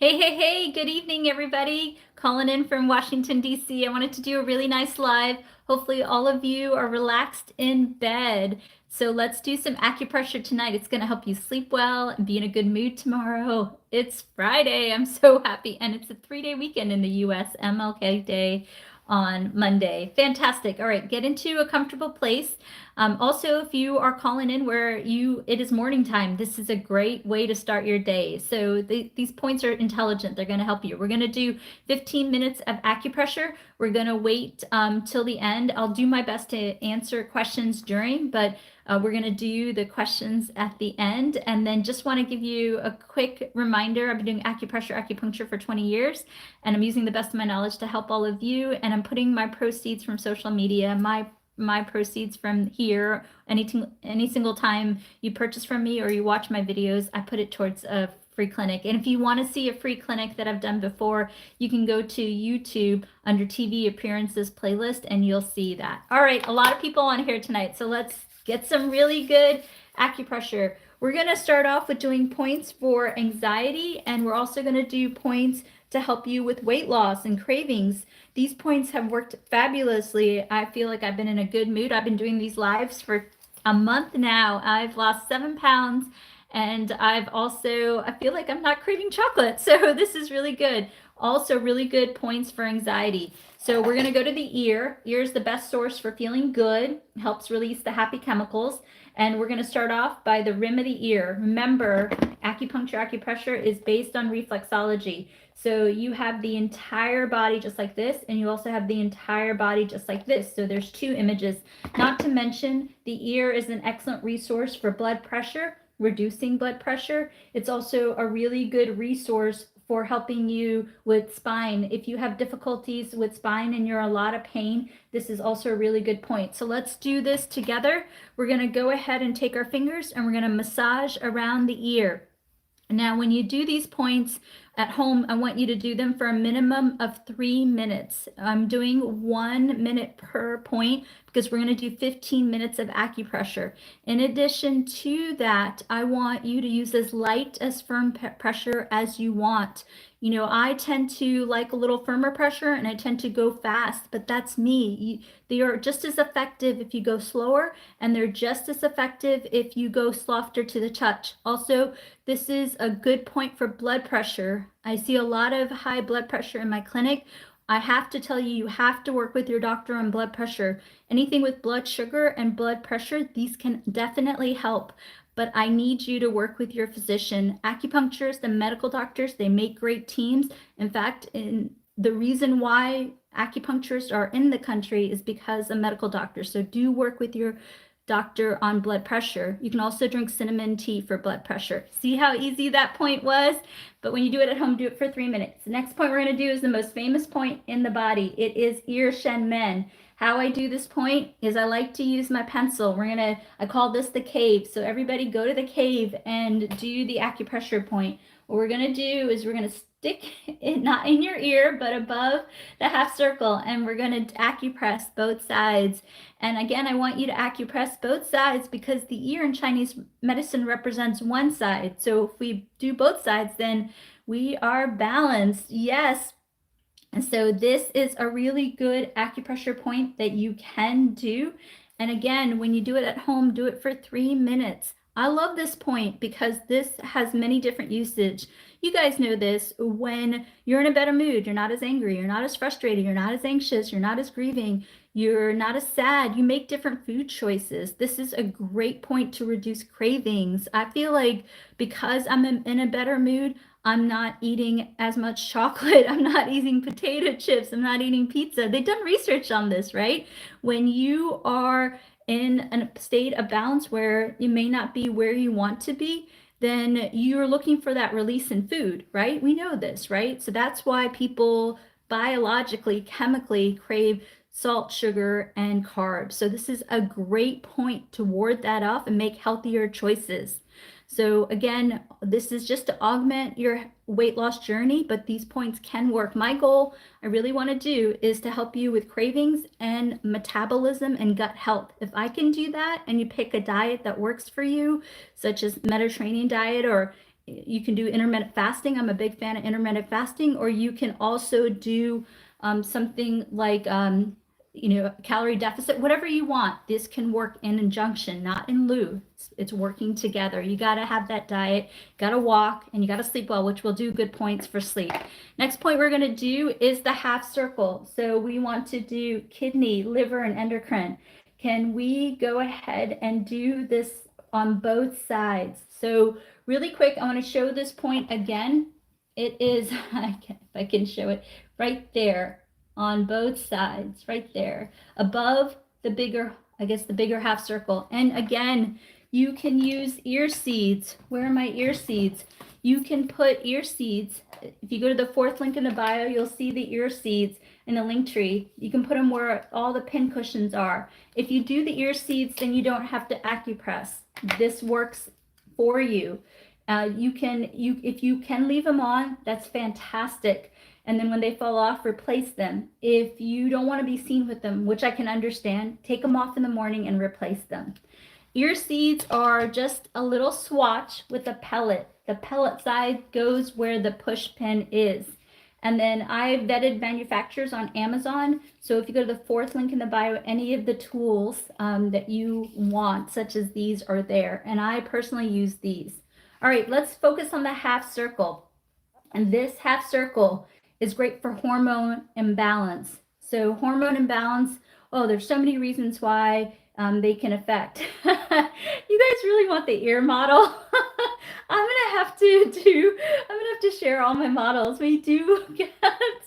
Hey, good evening, everybody. Calling in from Washington, D.C. I wanted to do a really nice live. Hopefully, all of you are relaxed in bed. So, let's do some acupressure tonight. It's going to help you sleep well and be in a good mood tomorrow. It's Friday. I'm so happy. And it's a 3-day weekend in the U.S., MLK Day on Monday. Fantastic. All right, get into a comfortable place. Also, if you are calling in where it is morning time, this is a great way to start your day. So these points are intelligent. They're going to help you. We're going to do 15 minutes of acupressure. We're going to wait till the end. I'll do my best to answer questions during, but we're going to do the questions at the end. And then just want to give you a quick reminder. I've been doing acupuncture for 20 years, and I'm using the best of my knowledge to help all of you. And I'm putting my proceeds from social media, my proceeds from here, any single time you purchase from me or you watch my videos, I put it towards a free clinic. And if you want to see a free clinic that I've done before, you can go to YouTube under TV appearances playlist and you'll see that. All right, a lot of people on here tonight, so let's get some really good acupressure. We're going to start off with doing points for anxiety, and we're also going to do points to help you with weight loss and cravings. These points have worked fabulously. I feel like I've been in a good mood. I've been doing these lives for a month now. I've lost 7 pounds, and I feel like I'm not craving chocolate. So this is really good. Also really good points for anxiety. So we're going to go to the ear. Ear is the best source for feeling good. Helps release the happy chemicals. And we're going to start off by the rim of the ear. Remember, acupressure is based on reflexology. So you have the entire body just like this, and you also have the entire body just like this. So there's 2 images. Not to mention, the ear is an excellent resource for blood pressure, reducing blood pressure. It's also a really good resource for helping you with spine. If you have difficulties with spine and you're in a lot of pain, this is also a really good point. So let's do this together. We're going to go ahead and take our fingers and we're going to massage around the ear. Now, when you do these points at home, I want you to do them for a minimum of 3 minutes. I'm doing 1 minute per point because we're going to do 15 minutes of acupressure. In addition to that, I want you to use as light as firm pressure as you want. You know, I tend to like a little firmer pressure and I tend to go fast, but that's me. They are just as effective if you go slower, and they're just as effective if you go softer to the touch. Also, this is a good point for blood pressure. I see a lot of high blood pressure in my clinic. I have to tell you, you have to work with your doctor on blood pressure. Anything with blood sugar and blood pressure, these can definitely help. But I need you to work with your physician. Acupuncturists and medical doctors, they make great teams. In fact, the reason why acupuncturists are in the country is because of medical doctors. So do work with your doctor on blood pressure. You can also drink cinnamon tea for blood pressure. See how easy that point was? But when you do it at home, do it for 3 minutes. The next point we're going to do is the most famous point in the body. It is ear shen men. How I do this point is I like to use my pencil. I call this the cave. So everybody go to the cave and do the acupressure point. What we're going to do is we're going to stick it not in your ear, but above the half circle, and we're going to acupress both sides. And again, I want you to acupress both sides because the ear in Chinese medicine represents one side. So if we do both sides, then we are balanced. Yes. And so this is a really good acupressure point that you can do. And again, when you do it at home, do it for 3 minutes. I love this point because this has many different usage. You guys know this. When you're in a better mood, you're not as angry, you're not as frustrated, you're not as anxious, you're not as grieving, you're not as sad, you make different food choices. This is a great point to reduce cravings. I feel like because I'm in a better mood, I'm not eating as much chocolate. I'm not eating potato chips. I'm not eating pizza. They've done research on this, right? When you are in a state of balance where you may not be where you want to be, then you're looking for that release in food, right? We know this, right? So that's why people biologically, chemically crave salt, sugar, and carbs. So this is a great point to ward that off and make healthier choices. So again, this is just to augment your weight loss journey, but these points can work. My goal, I really want to do, is to help you with cravings and metabolism and gut health. If I can do that and you pick a diet that works for you, such as Mediterranean diet or you can do intermittent fasting. I'm a big fan of intermittent fasting, or you can also do something like calorie deficit, whatever you want. This can work in conjunction, not in lieu. It's working together. You got to have that diet, got to walk, and you got to sleep well, which will do good points for sleep. Next point we're going to do is the half circle. So we want to do kidney, liver, and endocrine. Can we go ahead and do this on both sides? So really quick, I want to show this point again. It is, if I can show it, right there on both sides, right there, above the bigger, I guess the bigger half circle. And again, you can use ear seeds. Where are my ear seeds? You can put ear seeds. If you go to the 4th link in the bio, you'll see the ear seeds in the link tree. You can put them where all the pin cushions are. If you do the ear seeds, then you don't have to acupress. This works for you. If you can leave them on, that's fantastic. And then when they fall off, replace them. If you don't want to be seen with them, which I can understand, take them off in the morning and replace them. Ear seeds are just a little swatch with a pellet. The pellet side goes where the push pin is. And then I vetted manufacturers on Amazon. So if you go to the 4th link in the bio, any of the tools that you want, such as these, are there. And I personally use these. All right, let's focus on the half circle. And this half circle is great for hormone imbalance. So hormone imbalance, oh, there's so many reasons why they can affect. You guys really want the ear model? I'm gonna have to share all my models. We do.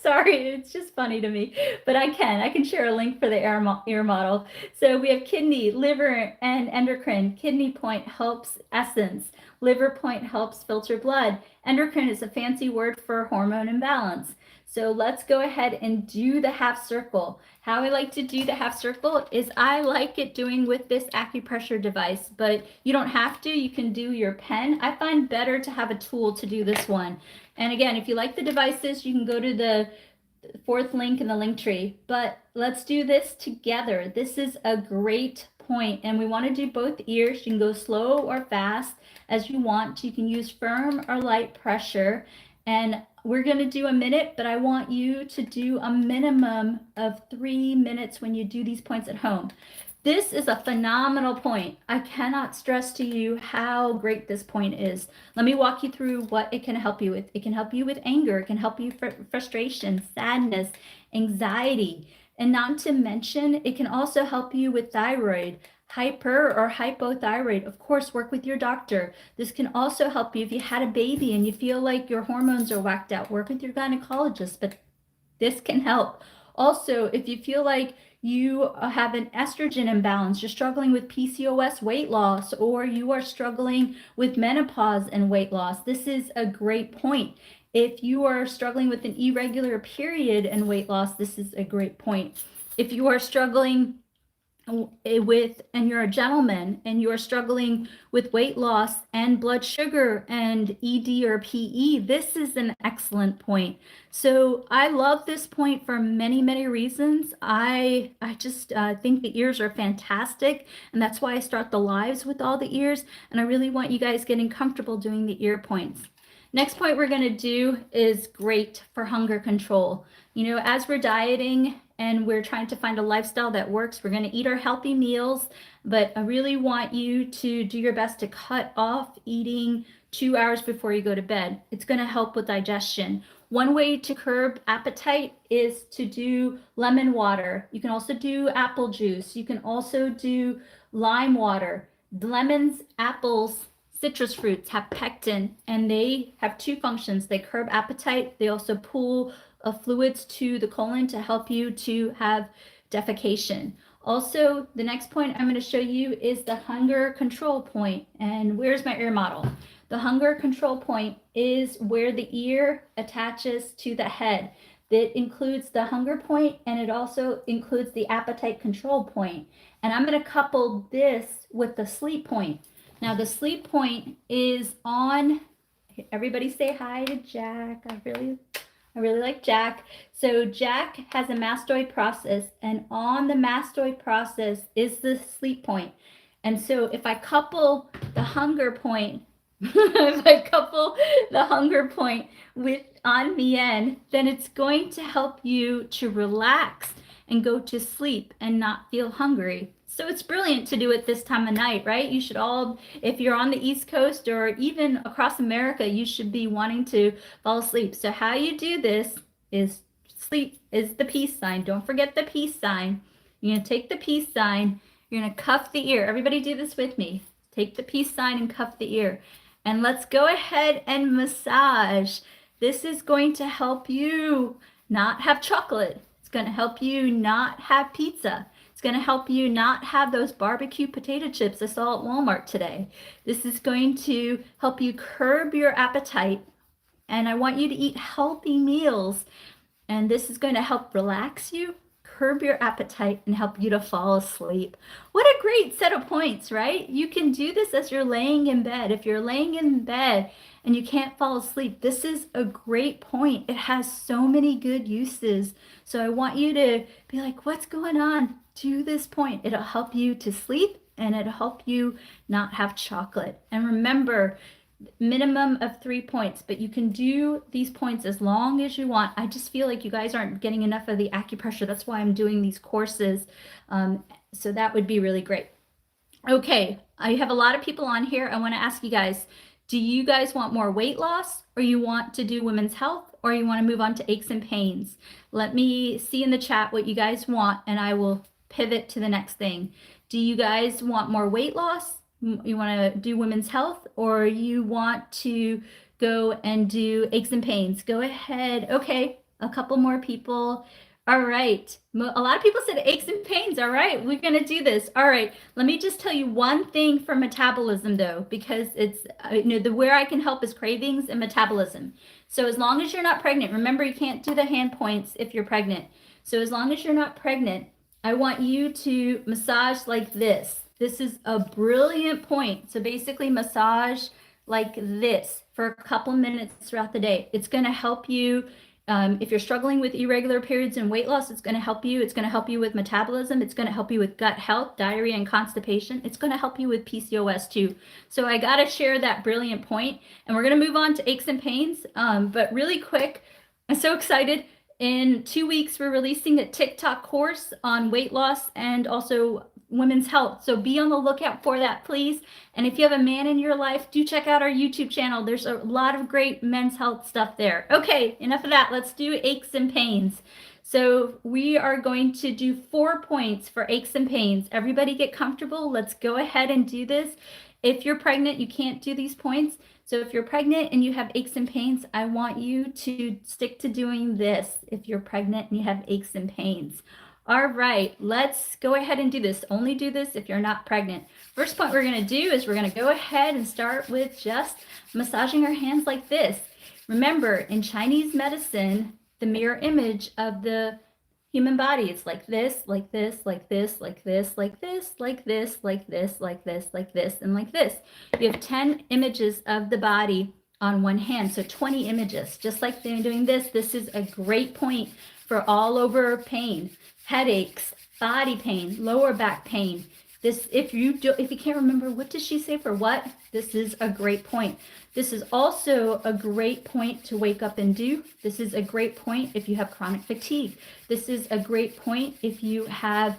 Sorry, it's just funny to me, but I can share a link for the ear model. So we have kidney, liver, and endocrine. Kidney point helps essence. Liver point helps filter blood. Endocrine is a fancy word for hormone imbalance. So let's go ahead and do the half circle. How I like to do the half circle is I like it doing with this acupressure device, but you don't have to. You can do your pen. I find better to have a tool to do this one. And again, if you like the devices, you can go to the 4th link in the link tree. But let's do this together. This is a great point, and we want to do both ears. You can go slow or fast as you want. You can use firm or light pressure. And we're going to do a minute, but I want you to do a minimum of 3 minutes when you do these points at home. This is a phenomenal point. I cannot stress to you how great this point is. Let me walk you through what it can help you with. It can help you with anger. It can help you for frustration, sadness, anxiety. And not to mention, it can also help you with thyroid, hyper or hypothyroid. Of course, work with your doctor. This can also help you if you had a baby and you feel like your hormones are whacked out. Work with your gynecologist, but this can help. Also, if you feel like you have an estrogen imbalance, you're struggling with PCOS weight loss, or you are struggling with menopause and weight loss, this is a great point. If you are struggling with an irregular period and weight loss, this is a great point. If you are struggling and you're a gentleman and you're struggling with weight loss and blood sugar and ED or PE, this is an excellent point. So I love this point for many, many reasons. I just think the ears are fantastic, and that's why I start the lives with all the ears, and I really want you guys getting comfortable doing the ear points. Next point we're going to do is great for hunger control. You know, as we're dieting and we're trying to find a lifestyle that works, we're going to eat our healthy meals, but I really want you to do your best to cut off eating 2 hours before you go to bed. It's going to help with digestion. One way to curb appetite is to do lemon water. You can also do apple juice. You can also do lime water. Lemons, apples, citrus fruits have pectin, and they have 2 functions. They curb appetite. They also pull fluids to the colon to help you to have defecation. Also, the next point I'm going to show you is the hunger control point. And where's my ear model? The hunger control point is where the ear attaches to the head. That includes the hunger point, and it also includes the appetite control point. And I'm going to couple this with the sleep point. Now, the sleep point is on, everybody say hi to Jack. I really like Jack. So Jack has a mastoid process, and on the mastoid process is the sleep point. And so if I couple the hunger point if I couple the hunger point with on Mien, then it's going to help you to relax and go to sleep and not feel hungry. So it's brilliant to do it this time of night, right? You should all, if you're on the East Coast or even across America, you should be wanting to fall asleep. So how you do this is sleep is the peace sign. Don't forget the peace sign. You're going to take the peace sign. You're going to cuff the ear. Everybody do this with me. Take the peace sign and cuff the ear. And let's go ahead and massage. This is going to help you not have chocolate. It's going to help you not have pizza. It's going to help you not have those barbecue potato chips I saw at Walmart today. This is going to help you curb your appetite. And I want you to eat healthy meals. And this is going to help relax you, curb your appetite, and help you to fall asleep. What a great set of points, right? You can do this as you're laying in bed. If you're laying in bed and you can't fall asleep, this is a great point. It has so many good uses. So I want you to be like, what's going on? Do this point. It'll help you to sleep and it'll help you not have chocolate. And remember, minimum of 3 points, but you can do these points as long as you want. I just feel like you guys aren't getting enough of the acupressure. That's why I'm doing these courses. So that would be really great. Okay, I have a lot of people on here. I want to ask you guys, do you guys want more weight loss, or you want to do women's health, or you want to move on to aches and pains? Let me see in the chat what you guys want, and I will pivot to the next thing. Do you guys want more weight loss? You want to do women's health, or you want to go and do aches and pains? Go ahead. Okay, a couple more people. All right. A lot of people said aches and pains. All right, we're going to do this. All right. Let me just tell you one thing for metabolism, though, because it's, where I can help is cravings and metabolism. So as long as you're not pregnant, remember, you can't do the hand points if you're pregnant. So as long as you're not pregnant, I want you to massage like this. This is a brilliant point. So basically massage like this for a couple minutes throughout the day. It's going to help you. If you're struggling with irregular periods and weight loss, it's going to help you. It's going to help you with metabolism. It's going to help you with gut health, diarrhea, and constipation. It's going to help you with PCOS too. So I got to share that brilliant point. And we're going to move on to aches and pains. But really quick, I'm so excited. In 2 weeks, we're releasing a TikTok course on weight loss and also women's health. So be on the lookout for that, please. And if you have a man in your life, do check out our YouTube channel. There's a lot of great men's health stuff there. Okay, enough of that. Let's do aches and pains. So we are going to do 4 points for aches and pains. Everybody get comfortable. Let's go ahead and do this. If you're pregnant, you can't do these points. So if you're pregnant and you have aches and pains, I want you to stick to doing this if you're pregnant and you have aches and pains. All right, let's go ahead and do this. Only do this if you're not pregnant. First point we're going to do is we're going to go ahead and start with just massaging our hands like this. Remember, in Chinese medicine, the mirror image of the human body, it's like this, like this, like this, like this, like this, like this, like this, like this, like this, and like this. You have 10 images of the body on one hand, so 20 images. Just like they're doing this, this is a great point for all over pain. Headaches, body pain, lower back pain. This, if you can't remember what did she say for what, this is a great point. This is also a great point to wake up and do. This is a great point if you have chronic fatigue. This is a great point if you have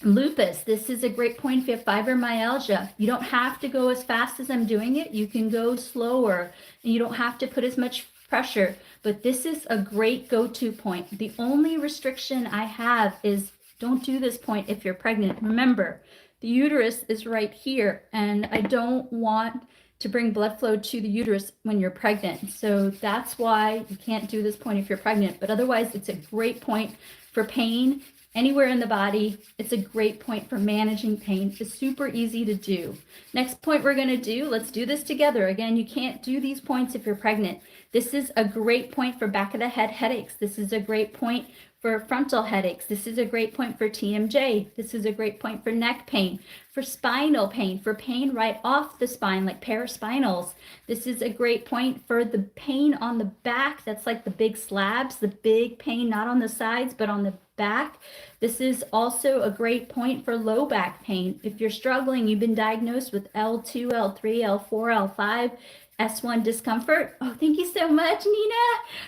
lupus. This is a great point if you have fibromyalgia. You don't have to go as fast as I'm doing it. You can go slower, and you don't have to put as much pressure, but this is a great go-to point. The only restriction I have is don't do this point if you're pregnant. Remember, the uterus is right here, and I don't want to bring blood flow to the uterus when you're pregnant. So that's why you can't do this point if you're pregnant, but otherwise it's a great point for pain anywhere in the body. It's a great point for managing pain. It's super easy to do. Next point we're going to do, let's do this together. Again, you can't do these points if you're pregnant. This is a great point for back of the head headaches. This is a great point for frontal headaches. This is a great point for TMJ. This is a great point for neck pain, for spinal pain, for pain right off the spine, like paraspinals. This is a great point for the pain on the back. That's like the big slabs, the big pain, not on the sides, but on the back. This is also a great point for low back pain. If you're struggling, you've been diagnosed with L2, L3, L4, L5, S1 discomfort. Oh, thank you so much, Nina.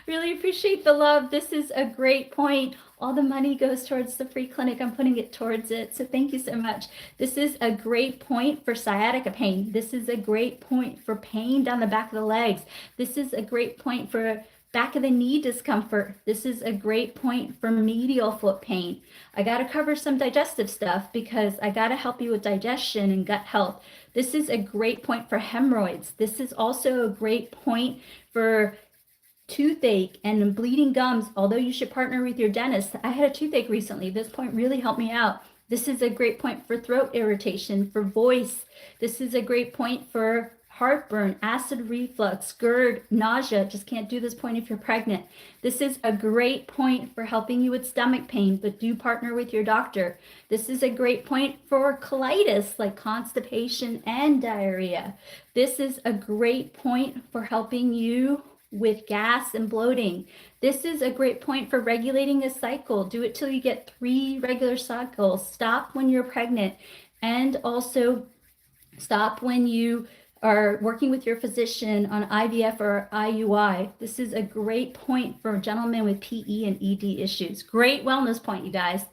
Really appreciate the love. This is a great point. All the money goes towards the free clinic. I'm putting it towards it. So thank you so much. This is a great point for sciatica pain. This is a great point for pain down the back of the legs. This is a great point for back of the knee discomfort. This is a great point for medial foot pain. I got to cover some digestive stuff because I got to help you with digestion and gut health. This is a great point for hemorrhoids. This is also a great point for toothache and bleeding gums, although you should partner with your dentist. I had a toothache recently. This point really helped me out. This is a great point for throat irritation, for voice. This is a great point for heartburn, acid reflux, GERD, nausea. Just can't do this point if you're pregnant. This is a great point for helping you with stomach pain, but do partner with your doctor. This is a great point for colitis, like constipation and diarrhea. This is a great point for helping you with gas and bloating. This is a great point for regulating a cycle. Do it till you get 3 regular cycles. Stop when you're pregnant, and also stop when you are working with your physician on IVF or IUI. This is a great point for gentlemen with PE and ED issues. Great wellness point, you guys.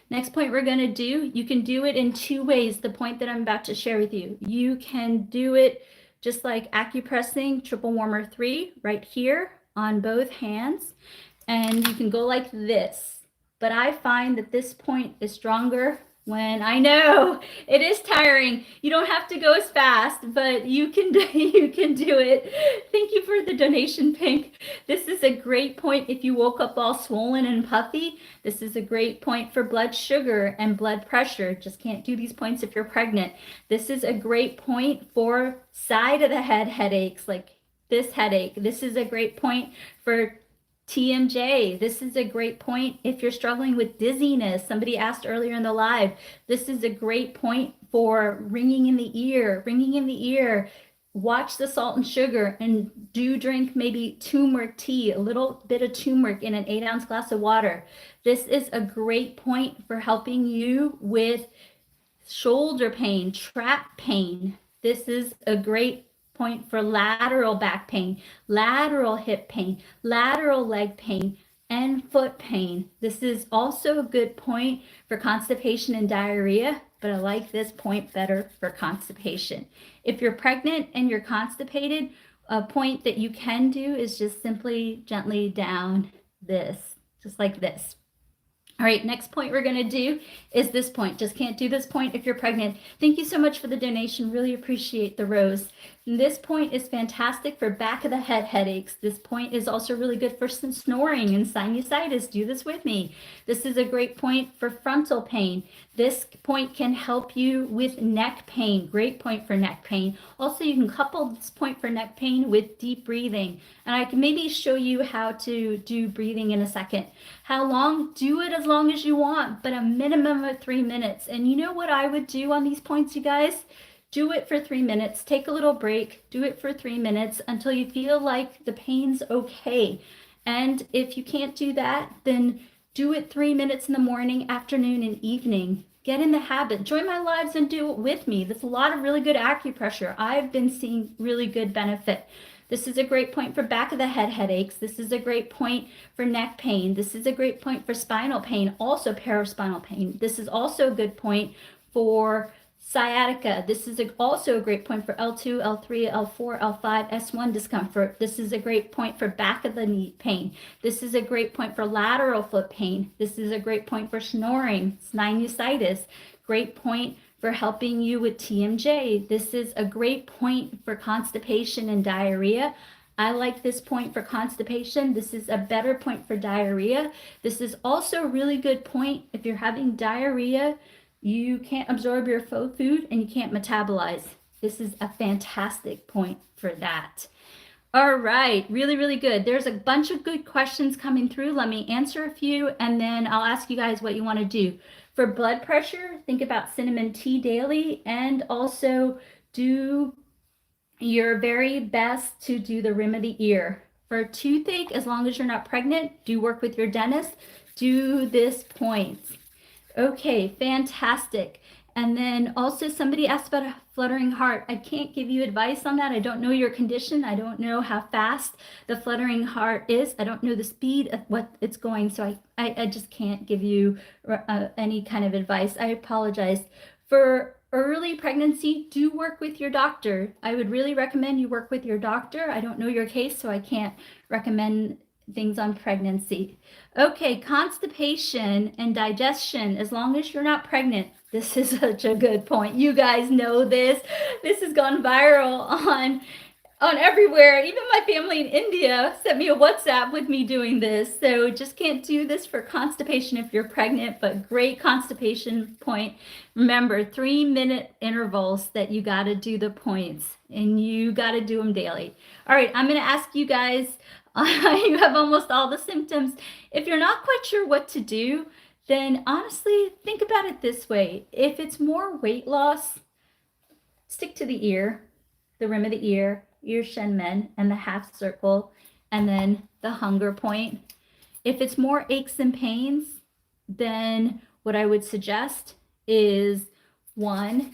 Next point we're going to do, you can do it in 2 ways, the point that I'm about to share with you. You can do it just like acupressing triple warmer 3 right here on both hands, and you can go like this. But I find that this point is stronger when I know it is tiring. You don't have to go as fast, but you can do it. Thank you for the donation, Pink. This is a great point if you woke up all swollen and puffy. This is a great point for blood sugar and blood pressure. Just can't do these points if you're pregnant. This is a great point for side of the head headaches, like this headache. This is a great point for TMJ. This is a great point if you're struggling with dizziness. Somebody asked earlier in the live. This is a great point for ringing in the ear. Ringing in the ear. Watch the salt and sugar, and do drink maybe turmeric tea, a little bit of turmeric in an 8-ounce glass of water. This is a great point for helping you with shoulder pain, trap pain. This is a great point for lateral back pain, lateral hip pain, lateral leg pain, and foot pain. This is also a good point for constipation and diarrhea, but I like this point better for constipation. If you're pregnant and you're constipated, a point that you can do is just simply gently down this, just like this. All right, next point we're going to do is this point. Just can't do this point if you're pregnant. Thank you so much for the donation. Really appreciate the rose. And this point is fantastic for back of the head headaches. This point is also really good for some snoring and sinusitis. Do this with me. This is a great point for frontal pain. This point can help you with neck pain. Great point for neck pain. Also, you can couple this point for neck pain with deep breathing. And I can maybe show you how to do breathing in a second. How long? Do it as long as you want, but a minimum of 3 minutes. And you know what I would do on these points, you guys? Do it for 3 minutes, take a little break, do it for 3 minutes until you feel like the pain's okay. And if you can't do that, then do it 3 minutes in the morning, afternoon, and evening. Get in the habit. Join my lives and do it with me. There's a lot of really good acupressure. I've been seeing really good benefit. This is a great point for back of the head headaches. This is a great point for neck pain. This is a great point for spinal pain, also paraspinal pain. This is also a good point for sciatica. This is also a great point for L2, L3, L4, L5, S1 discomfort. This is a great point for back of the knee pain. This is a great point for lateral foot pain. This is a great point for snoring, sinusitis. Great point for helping you with TMJ. This is a great point for constipation and diarrhea. I like this point for constipation. This is a better point for diarrhea. This is also a really good point if you're having diarrhea, you can't absorb your food and you can't metabolize. This is a fantastic point for that. All right, really, really good. There's a bunch of good questions coming through. Let me answer a few, and then I'll ask you guys what you want to do. For blood pressure, think about cinnamon tea daily, and also do your very best to do the rim of the ear. For toothache, as long as you're not pregnant, do work with your dentist. do this point. Okay, fantastic. And then also somebody asked about a fluttering heart. I can't give you advice on that. I don't know your condition. I don't know how fast the fluttering heart is. I don't know the speed of what it's going. So I just can't give you any kind of advice. I apologize. For early pregnancy, do work with your doctor. I would really recommend you work with your doctor. I don't know your case, so I can't recommend things on pregnancy. Okay, constipation and digestion, as long as you're not pregnant. This is such a good point. You guys know this. This has gone viral on everywhere. Even my family in India sent me a WhatsApp with me doing this. So just can't do this for constipation if you're pregnant, but great constipation point. Remember, 3-minute intervals that you got to do the points, and you got to do them daily. All right, I'm going to ask you guys, you have almost all the symptoms. If you're not quite sure what to do, then honestly, think about it this way. If it's more weight loss, stick to the ear, the rim of the ear shenmen, and the half circle, and then the hunger point. If it's more aches and pains, then what I would suggest is 1,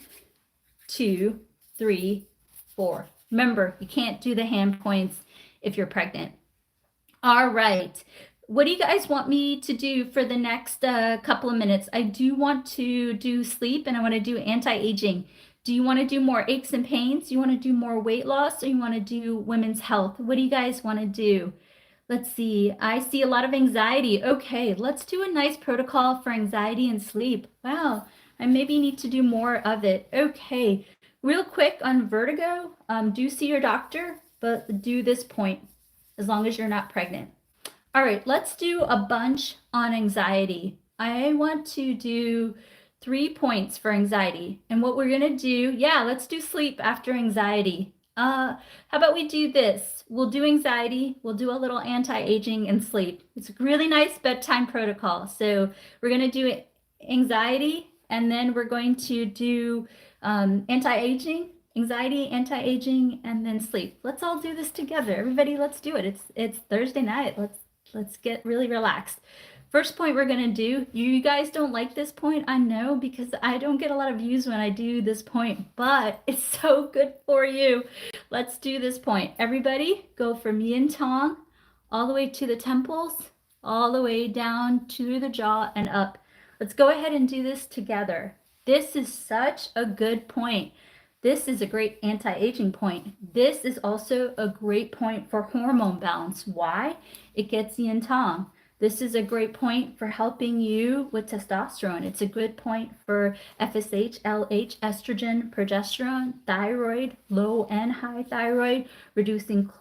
2, 3, 4. Remember, you can't do the hand points if you're pregnant. All right. What do you guys want me to do for the next couple of minutes? I do want to do sleep, and I want to do anti-aging. Do you want to do more aches and pains? Do you want to do more weight loss, or you want to do women's health? What do you guys want to do? Let's see. I see a lot of anxiety. Okay, let's do a nice protocol for anxiety and sleep. Wow, I maybe need to do more of it. Okay, real quick on vertigo, do see your doctor, but do this point as long as you're not pregnant. All right, let's do a bunch on anxiety. I want to do 3 points for anxiety. And what we're going to do, let's do sleep after anxiety. How about we do this? We'll do anxiety, we'll do a little anti-aging and sleep. It's a really nice bedtime protocol. So we're going to do anxiety, and then we're going to do anti-aging, anxiety, anti-aging, and then sleep. Let's all do this together. Everybody, let's do it. It's Thursday night. Let's get really relaxed. First point we're going to do, you guys don't like this point, I know, because I don't get a lot of views when I do this point, but it's so good for you. Let's do this point. Everybody go from yin tong all the way to the temples, all the way down to the jaw and up. Let's go ahead and do this together. This is such a good point. This is a great anti-aging point. This is also a great point for hormone balance. Why? It gets yin tong. This is a great point for helping you with testosterone. It's a good point for FSH, LH, estrogen, progesterone, thyroid, low and high thyroid, reducing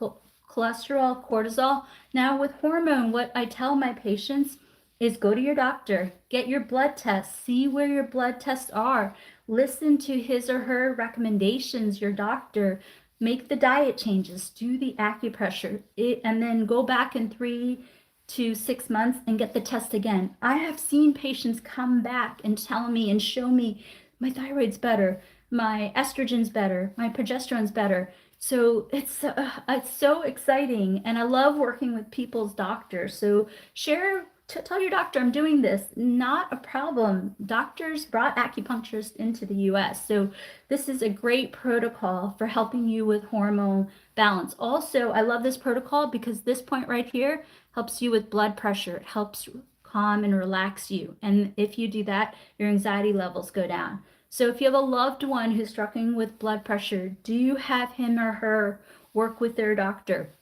cholesterol, cortisol. Now with hormone, what I tell my patients is go to your doctor, get your blood tests, see where your blood tests are, listen to his or her recommendations, your doctor, make the diet changes, do the acupressure, and then go back in 3 to 6 months and get the test again. I have seen patients come back and tell me and show me my thyroid's better, my estrogen's better, my progesterone's better. So it's so exciting, and I love working with people's doctors. So tell your doctor I'm doing this. Not a problem. Doctors brought acupuncturists into the US. So this is a great protocol for helping you with hormone balance. Also, I love this protocol because this point right here helps you with blood pressure. It helps calm and relax you. And if you do that, your anxiety levels go down. So if you have a loved one who's struggling with blood pressure, do have him or her work with their doctor.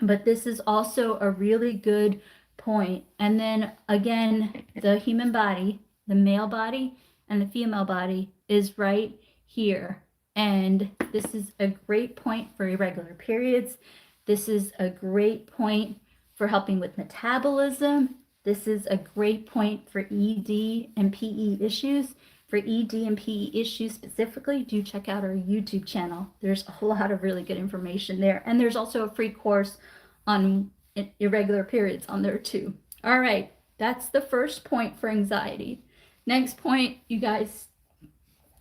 But this is also a really good point. And then again, the human body, the male body and the female body is right here. And this is a great point for irregular periods. This is a great point for helping with metabolism. This is a great point for ED and PE issues. For ED and PE issues specifically, do check out our YouTube channel. There's a lot of really good information there. And there's also a free course on irregular periods on there too. All right, that's the first point for anxiety. Next point, you guys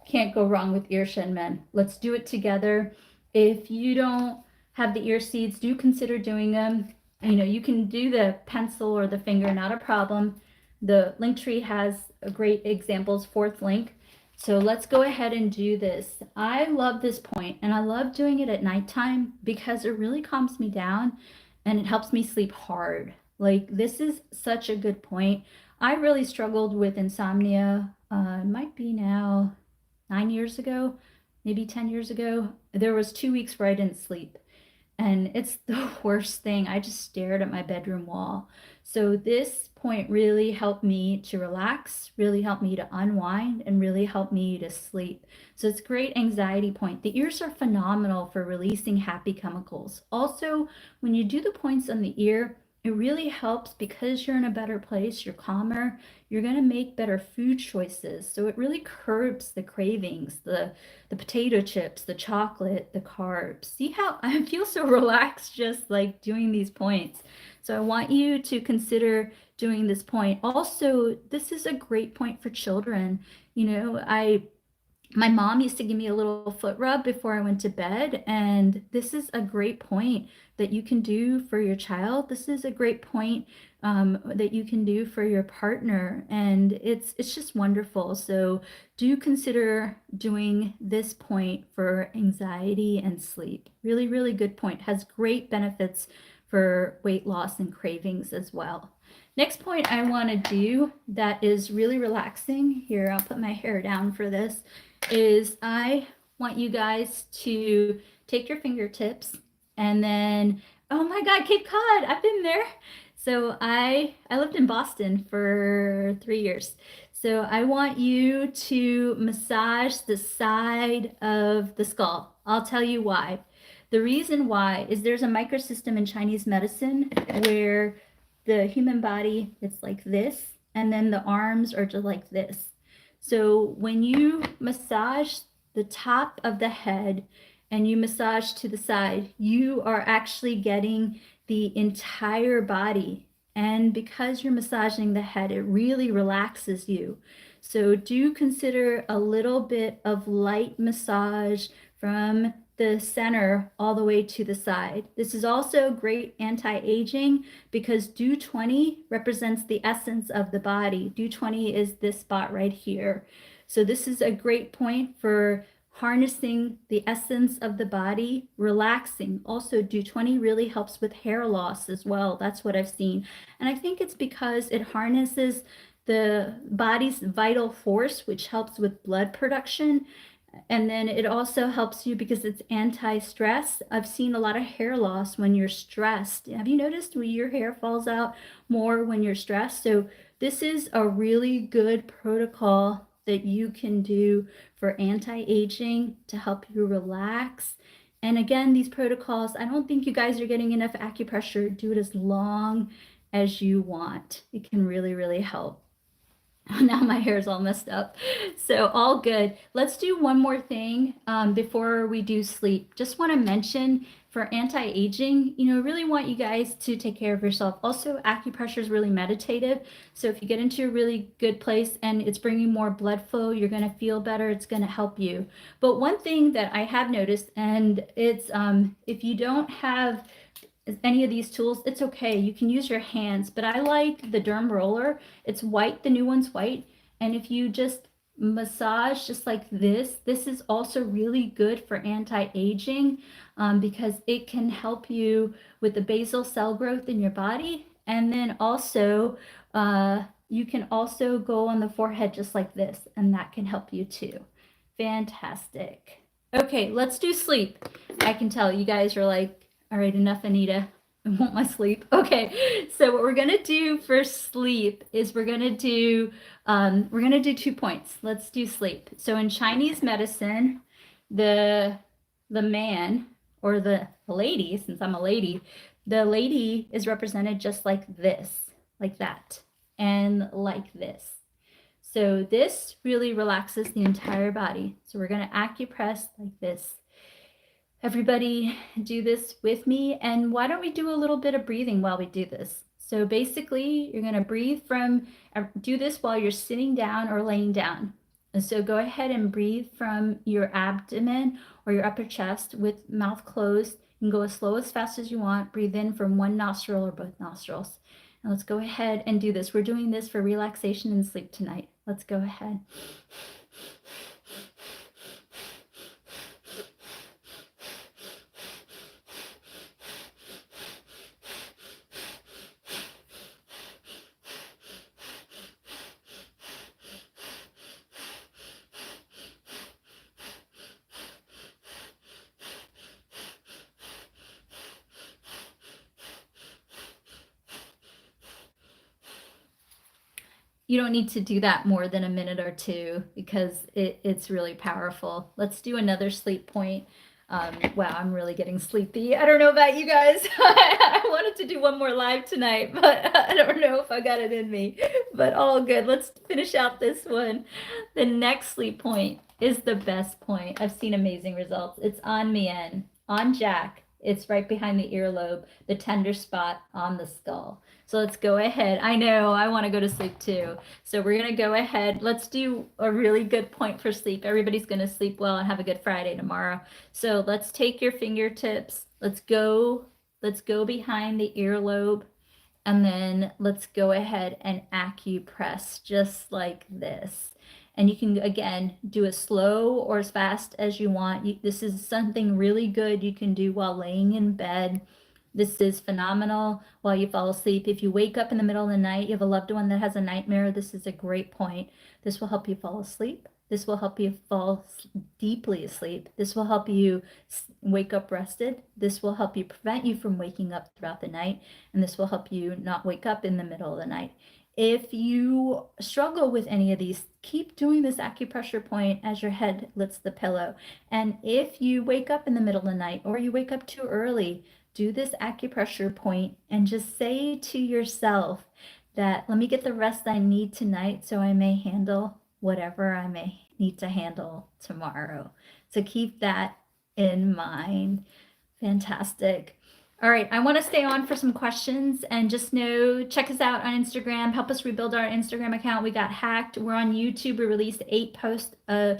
can't go wrong with ear shenmen. Let's do it together. If you don't have the ear seeds, do consider doing them. You know, you can do the pencil or the finger, not a problem. The link tree has great examples, fourth link. So let's go ahead and do this. I love this point, and I love doing it at nighttime because it really calms me down and it helps me sleep hard. Like, this is such a good point. I really struggled with insomnia. It might be now 9 years ago, maybe 10 years ago. There was 2 weeks where I didn't sleep, and it's the worst thing. I just stared at my bedroom wall. So this point really helped me to relax, really helped me to unwind, and really helped me to sleep. So it's a great anxiety point. The ears are phenomenal for releasing happy chemicals. Also, when you do the points on the ear, it really helps because you're in a better place, you're calmer, you're going to make better food choices. So it really curbs the cravings, the potato chips, the chocolate, the carbs. See how I feel so relaxed just like doing these points. So I want you to consider doing this point. Also, this is a great point for children. You know, my mom used to give me a little foot rub before I went to bed, and this is a great point that you can do for your child. This is a great point that you can do for your partner, and it's just wonderful. So do consider doing this point for anxiety and sleep. Really, really good point. Has great benefits for weight loss and cravings as well. Next point I want to do that is really relaxing. Here, I'll put my hair down for this. Is I want you guys to take your fingertips and then, oh my God, Cape Cod, I've been there. So I lived in Boston for 3 years. So I want you to massage the side of the skull. I'll tell you why. The reason why is there's a microsystem in Chinese medicine where the human body, it's like this, and then the arms are just like this. So when you massage the top of the head and you massage to the side, you are actually getting the entire body. And because you're massaging the head, it really relaxes you. So do consider a little bit of light massage from the center all the way to the side. This is also great anti-aging because dew 20 represents the essence of the body. Dew 20 is this spot right here. So this is a great point for harnessing the essence of the body, relaxing. Also, dew 20 really helps with hair loss as well. That's what I've seen. And I think it's because it harnesses the body's vital force, which helps with blood production. And then it also helps you because it's anti-stress. I've seen a lot of hair loss when you're stressed. Have you noticed your hair falls out more when you're stressed? So this is a really good protocol that you can do for anti-aging to help you relax. And again, these protocols, I don't think you guys are getting enough acupressure. Do it as long as you want. It can really, really help. Now my hair's all messed up. So all good. Let's do one more thing before we do sleep. Just want to mention for anti-aging, you know, really want you guys to take care of yourself. Also, acupressure is really meditative. So if you get into a really good place and it's bringing more blood flow, you're going to feel better. It's going to help you. But one thing that I have noticed, and it's if you don't have any of these tools, it's okay. You can use your hands, but I like the derm roller. It's white, the new one's white. And if you just massage just like this is also really good for anti-aging because it can help you with the basal cell growth in your body. And then also, you can also go on the forehead just like this, and that can help you too. Fantastic. Okay, let's do sleep. I can tell you guys are like, all right, enough, Anita. I want my sleep. Okay, so what we're gonna do for sleep is we're gonna do 2 points. Let's do sleep. So in Chinese medicine, the man or the lady, since I'm a lady, the lady is represented just like this, like that, and like this. So this really relaxes the entire body. So we're gonna acupress like this. Everybody do this with me, and why don't we do a little bit of breathing while we do this? So basically, you're going to breathe do this while you're sitting down or laying down. And so go ahead and breathe from your abdomen or your upper chest with mouth closed. You can go as slow as fast as you want. Breathe in from one nostril or both nostrils. And let's go ahead and do this. We're doing this for relaxation and sleep tonight. Let's go ahead. You don't need to do that more than a minute or two because it's really powerful. Let's do another sleep point. Wow, I'm really getting sleepy. I don't know about you guys. I wanted to do one more live tonight, but I don't know if I got it in me. But all good. Let's finish out this one. The next sleep point is the best point. I've seen amazing results. It's on Mien, on Jack. It's right behind the earlobe, the tender spot on the skull. So let's go ahead. I know, I want to go to sleep too. So we're going to go ahead. Let's do a really good point for sleep. Everybody's going to sleep well and have a good Friday tomorrow. So let's take your fingertips. Let's go behind the earlobe. And then let's go ahead and acupress just like this. And you can, again, do it slow or as fast as you want. This is something really good you can do while laying in bed. This is phenomenal while you fall asleep. If you wake up in the middle of the night, you have a loved one that has a nightmare, this is a great point. This will help you fall asleep. This will help you fall deeply asleep. This will help you wake up rested. This will help you prevent you from waking up throughout the night. And this will help you not wake up in the middle of the night. If you struggle with any of these, keep doing this acupressure point as your head lifts the pillow. And if you wake up in the middle of the night or you wake up too early, do this acupressure point and just say to yourself that, let me get the rest I need tonight so I may handle whatever I may need to handle tomorrow. So keep that in mind. Fantastic. All right, I want to stay on for some questions and just know, check us out on Instagram. Help us rebuild our Instagram account. We got hacked. We're on YouTube. We released 8 posts a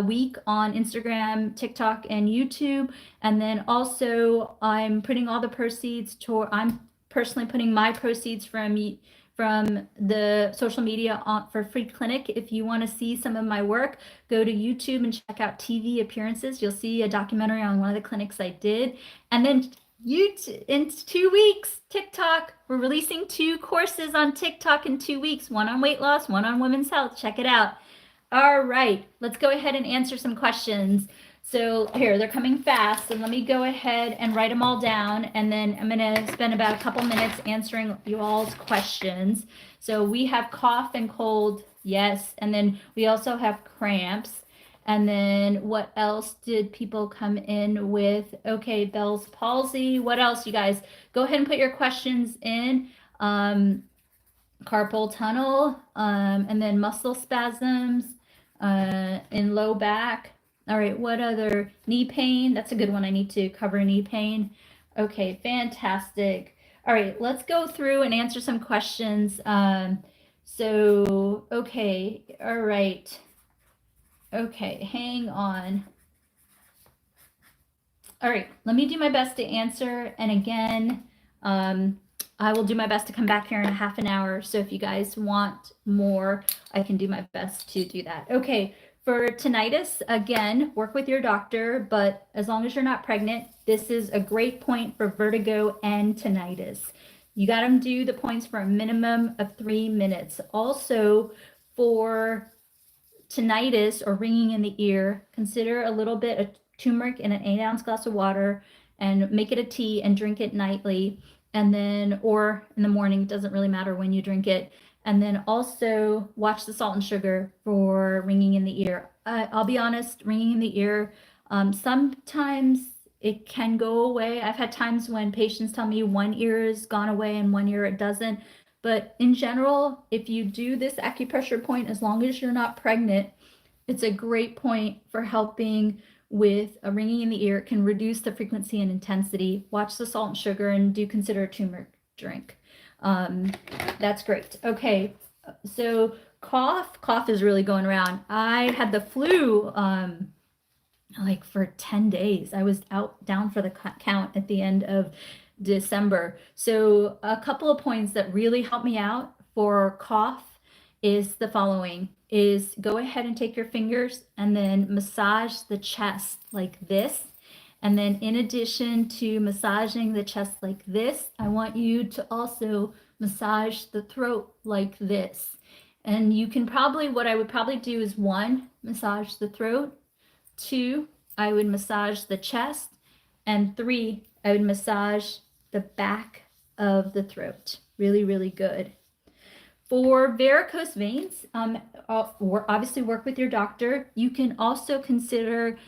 week on Instagram, TikTok, and YouTube. And then also I'm putting all the proceeds I'm personally putting my proceeds from the social media on for free clinic. If you want to see some of my work, go to YouTube and check out TV appearances. You'll see a documentary on one of the clinics I did. And then in 2 weeks, TikTok, we're releasing 2 courses on TikTok in 2 weeks, one on weight loss, one on women's health. Check it out. All right, let's go ahead and answer some questions. So here, they're coming fast, and let me go ahead and write them all down, and then I'm gonna spend about a couple minutes answering you all's questions. So we have cough and cold, yes, and then we also have cramps. And then what else did people come in with? Okay, Bell's palsy. What else, you guys? Go ahead and put your questions in. Carpal tunnel, and then muscle spasms in low back. All right, what other? Knee pain. That's a good one. I need to cover knee pain. Okay, fantastic. All right, let's go through and answer some questions. Okay, all right. Okay, hang on. All right, let me do my best to answer. And again, I will do my best to come back here in a half an hour. So if you guys want more, I can do my best to do that. Okay, for tinnitus, again, work with your doctor, but as long as you're not pregnant, this is a great point for vertigo and tinnitus. You got to do the points for a minimum of 3 minutes. Also, for tinnitus or ringing in the ear, consider a little bit of turmeric in an 8-ounce glass of water and make it a tea and drink it nightly. And then, or in the morning, it doesn't really matter when you drink it. And then also watch the salt and sugar for ringing in the ear. I'll be honest, ringing in the ear, sometimes it can go away. I've had times when patients tell me one ear has gone away and one ear it doesn't. But in general, if you do this acupressure point, as long as you're not pregnant, it's a great point for helping with a ringing in the ear. It can reduce the frequency and intensity. Watch the salt and sugar and do consider a turmeric drink. That's great. Okay, so cough is really going around. I had the flu like for 10 days. I was down for the count at the end of December. So a couple of points that really help me out for cough is the following: is go ahead and take your fingers and then massage the chest like this. And then in addition to massaging the chest like this, I want you to also massage the throat like this. And you can probably, what I would probably do is 1, massage the throat, 2, I would massage the chest, and 3, I would massage the back of the throat. Really, really good. For varicose veins, obviously work with your doctor. You can also consider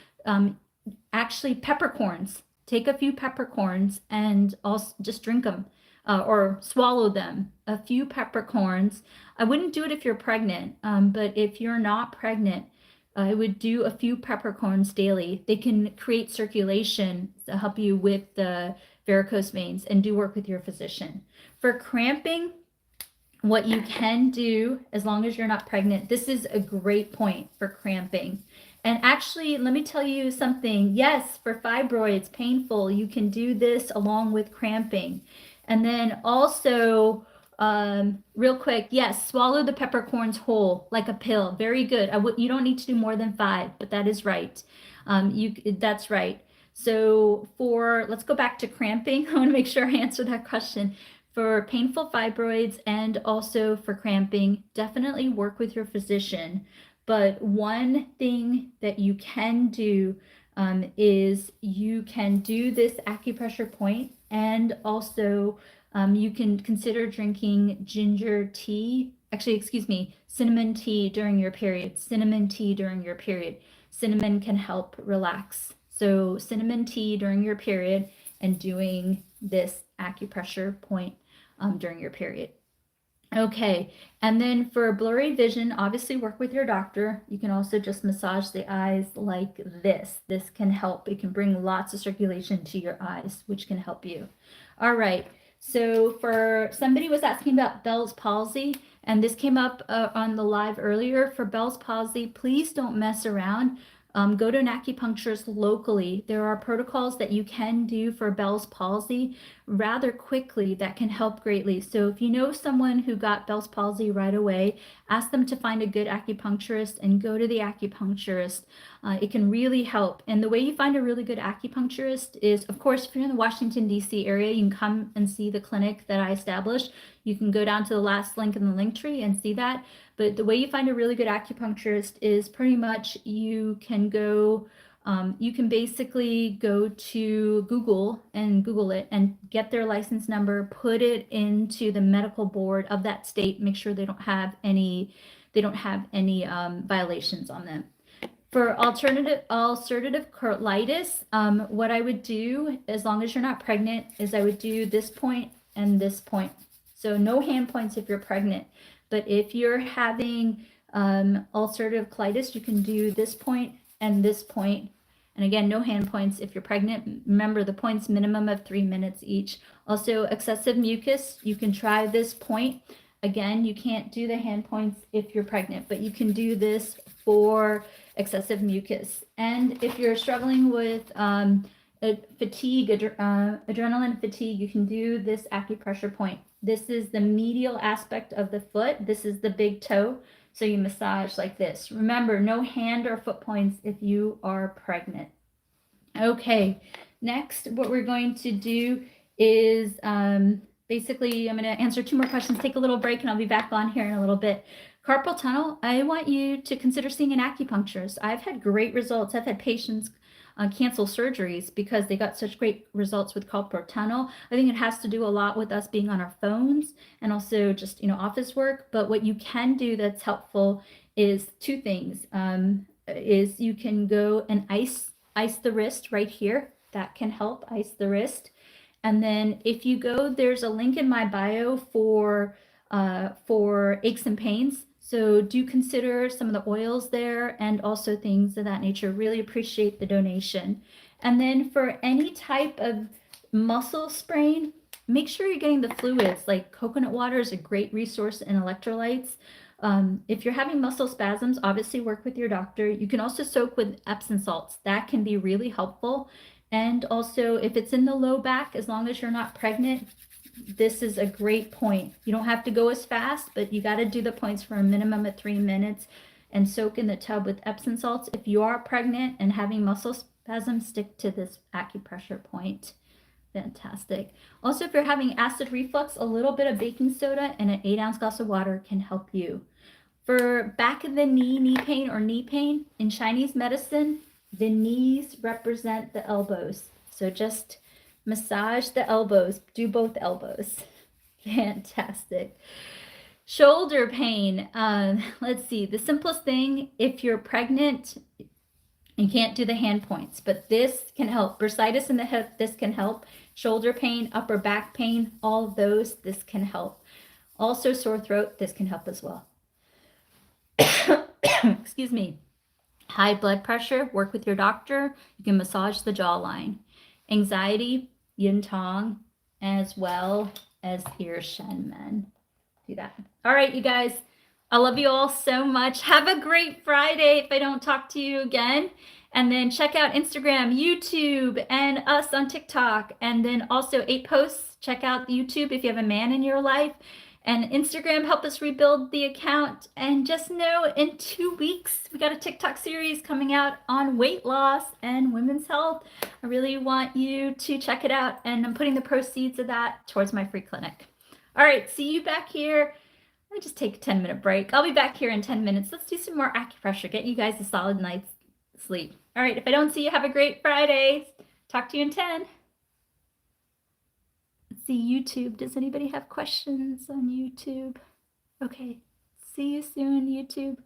actually peppercorns. Take a few peppercorns and also just drink them or swallow them. A few peppercorns. I wouldn't do it if you're pregnant, but if you're not pregnant, I would do a few peppercorns daily. They can create circulation to help you with the varicose veins, and do work with your physician. For cramping, what you can do, as long as you're not pregnant, this is a great point for cramping. And actually, let me tell you something. Yes, for fibroids, painful, you can do this along with cramping. And then also, real quick, yes, swallow the peppercorns whole like a pill. Very good. You don't need to do more than 5, but that is right. That's right. So let's go back to cramping. I want to make sure I answer that question. For painful fibroids and also for cramping, definitely work with your physician. But one thing that you can do is you can do this acupressure point, and also you can consider drinking ginger tea. Actually, excuse me, cinnamon tea during your period. Cinnamon tea during your period. Cinnamon can help relax. So cinnamon tea during your period and doing this acupressure point during your period. Okay, and then for blurry vision, obviously work with your doctor. You can also just massage the eyes like this. This can help. It can bring lots of circulation to your eyes, which can help you. All right, so for somebody was asking about Bell's palsy, and this came up on the live earlier. For Bell's palsy, please don't mess around. Go to an acupuncturist locally. There are protocols that you can do for Bell's palsy rather quickly that can help greatly. So if you know someone who got Bell's palsy right away, ask them to find a good acupuncturist and go to the acupuncturist. It can really help. And the way you find a really good acupuncturist is, of course, if you're in the Washington, D.C. area, you can come and see the clinic that I established. You can go down to the last link in the link tree and see that. But the way you find a really good acupuncturist is pretty much you can basically go to Google and Google it and get their license number, put it into the medical board of that state, make sure they don't have any violations on them. For ulcerative colitis, what I would do, as long as you're not pregnant, is I would do this point and this point. So no hand points if you're pregnant. But if you're having ulcerative colitis, you can do this point and this point. And again, no hand points if you're pregnant. Remember, the points minimum of 3 minutes each. Also, excessive mucus, you can try this point. Again, you can't do the hand points if you're pregnant, but you can do this for excessive mucus. And if you're struggling with fatigue, adrenaline fatigue, you can do this acupressure point. This is the medial aspect of the foot. This is the big toe. So you massage like this. Remember, no hand or foot points if you are pregnant. Okay, next, what we're going to do is basically, I'm going to answer 2 more questions, take a little break, and I'll be back on here in a little bit. Carpal tunnel, I want you to consider seeing an acupuncturist. I've had great results. I've had patients cancel surgeries because they got such great results with carpal tunnel. I think it has to do a lot with us being on our phones and also just, office work. But what you can do that's helpful is 2 things. Is you can go and ice the wrist right here. That can help ice the wrist. And then if you go, there's a link in my bio for aches and pains. So do consider some of the oils there and also things of that nature. Really appreciate the donation. And then for any type of muscle sprain, make sure you're getting the fluids. Like coconut water is a great resource in electrolytes. If you're having muscle spasms, obviously work with your doctor. You can also soak with Epsom salts. That can be really helpful. And also, if it's in the low back, as long as you're not pregnant, this is a great point. You don't have to go as fast, but you got to do the points for a minimum of 3 minutes and soak in the tub with Epsom salts. If you are pregnant and having muscle spasms, stick to this acupressure point. Fantastic. Also, if you're having acid reflux, a little bit of baking soda and an 8-ounce glass of water can help you. For back of the knee pain or knee pain, in Chinese medicine, the knees represent the elbows. So just massage the elbows, do both elbows. Fantastic. Shoulder pain. Let's see, the simplest thing, if you're pregnant, you can't do the hand points, but this can help. Bursitis in the hip, this can help. Shoulder pain, upper back pain, all of those, this can help. Also sore throat, this can help as well. Excuse me. High blood pressure, work with your doctor. You can massage the jawline. Anxiety, yin tong, as well as ear shen men. Do that. All right, you guys. I love you all so much. Have a great Friday if I don't talk to you again. And then check out Instagram, YouTube, and us on TikTok. And then also 8 posts. Check out YouTube if you have a man in your life. And Instagram, help us rebuild the account. And just know in 2 weeks, we got a TikTok series coming out on weight loss and women's health. I really want you to check it out. And I'm putting the proceeds of that towards my free clinic. All right, see you back here. Let me just take a 10-minute break. I'll be back here in 10 minutes. Let's do some more acupressure. Get you guys a solid night's sleep. All right, if I don't see you, have a great Friday. Talk to you in 10. Let's see YouTube. Does anybody have questions on YouTube? Okay, see you soon, YouTube.